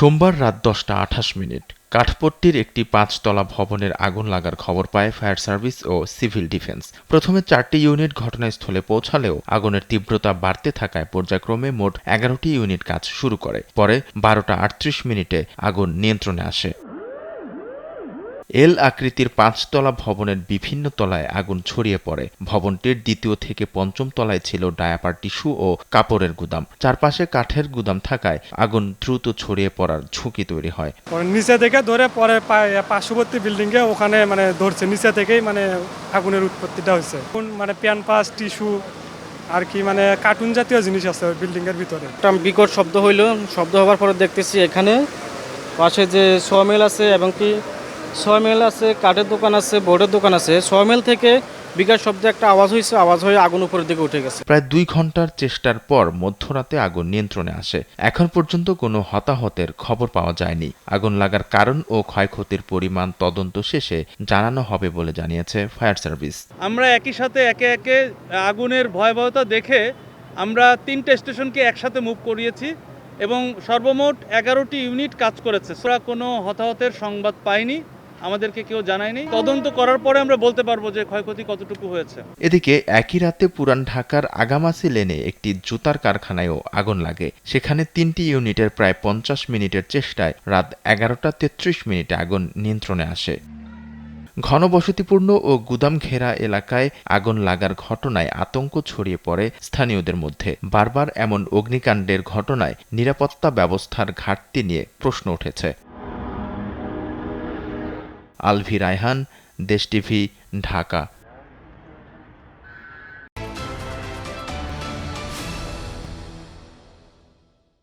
সোমবার রাত 10টা 28 মিনিট কাঠপট্টির একটি 5 তলা ভবনের আগুন লাগার খবর পায় ফায়ার সার্ভিস ও সিভিল ডিফেন্স। প্রথমে 4টি ইউনিট ঘটনাস্থলে পৌঁছালেও আগুনের তীব্রতা বাড়তে থাকায় পর্যায়ক্রমে মোট 11টি ইউনিট কাজ শুরু করে। পরে 12টা 38 মিনিটে আগুন নিয়ন্ত্রণে আসে। এল আকৃতির 5 তলা ভবনের বিভিন্ন তলায় আগুন ছড়িয়ে পড়ে। ভবনটির দ্বিতীয় থেকে পঞ্চম তলায় ছিল ডায়াপার টিস্যু ও কাপড়ের গুদাম। চারপাশে কাঠের গুদাম থাকায় আগুন দ্রুত ছড়িয়ে পড়ার ঝুঁকি তৈরি হয়। নিচে থেকে ধরে পরে পার্শ্ববর্তী বিল্ডিং এ ওখানে ধরছে, নিচে থেকেই আগুনের উৎপত্তিটা হয়েছে। প্যানপাস টিস্যু আর কি কার্টুন জাতীয় জিনিস আছে ওই বিল্ডিং এর ভিতরে। একটা বিকট শব্দ হইল। শব্দ হওয়ার পরে দেখতেছি এখানে পাশে যে সোয়ামিল আছে এবং কি সোয়ামিল আছে, কাঠের দোকান আছে, বোর্ডের দোকান আছে। সোয়ামিল থেকে বিকট শব্দে একটা আওয়াজ হয়েছে, আওয়াজ হয়ে আগুন উপরের দিকে উঠে গেছে। প্রায় 2 ঘন্টার চেষ্টার পর মধ্যরাতে আগুন নিয়ন্ত্রণে আসে। এখন পর্যন্ত কোনো হতাহতের খবর পাওয়া যায়নি। আগুন লাগার কারণ ও ক্ষয়ক্ষতির পরিমাণ তদন্ত শেষে জানানো হবে বলে জানিয়েছে ফায়ার সার্ভিস। আমরা একই সাথে একে একে আগুনের ভয়াবহতা দেখে আমরা 3টে স্টেশনকে একসাথে মুভ করিয়েছি এবং সর্বমোট 11টি ইউনিট কাজ করেছে। আমরা কোনো হতাহতের সংবাদ পাইনি, আমাদেরকে কেউ জানায়নি। তদন্ত করার পরে আমরা বলতে পারবো যে ক্ষয়ক্ষতি কতটুকু হয়েছে। এদিকে একই রাতে পুরান ঢাকার আগামাসি লেনে একটি জুতার কারখানায়ও আগুন লাগে। সেখানে 3টি ইউনিটের প্রায় 50 মিনিটের চেষ্টায় রাত 11টা 33 মিনিটে আগুন নিয়ন্ত্রণে আসে। ঘনবসতিপূর্ণ ও গুদাম ঘেরা এলাকায় আগুন লাগার ঘটনায় আতঙ্ক ছড়িয়ে পড়ে স্থানীয়দের মধ্যে। বারবার এমন অগ্নিকাণ্ডের ঘটনায় নিরাপত্তা ব্যবস্থার ঘাটতি নিয়ে প্রশ্ন উঠেছে। আলভি রায়হান, দেশ টিভি, ঢাকা।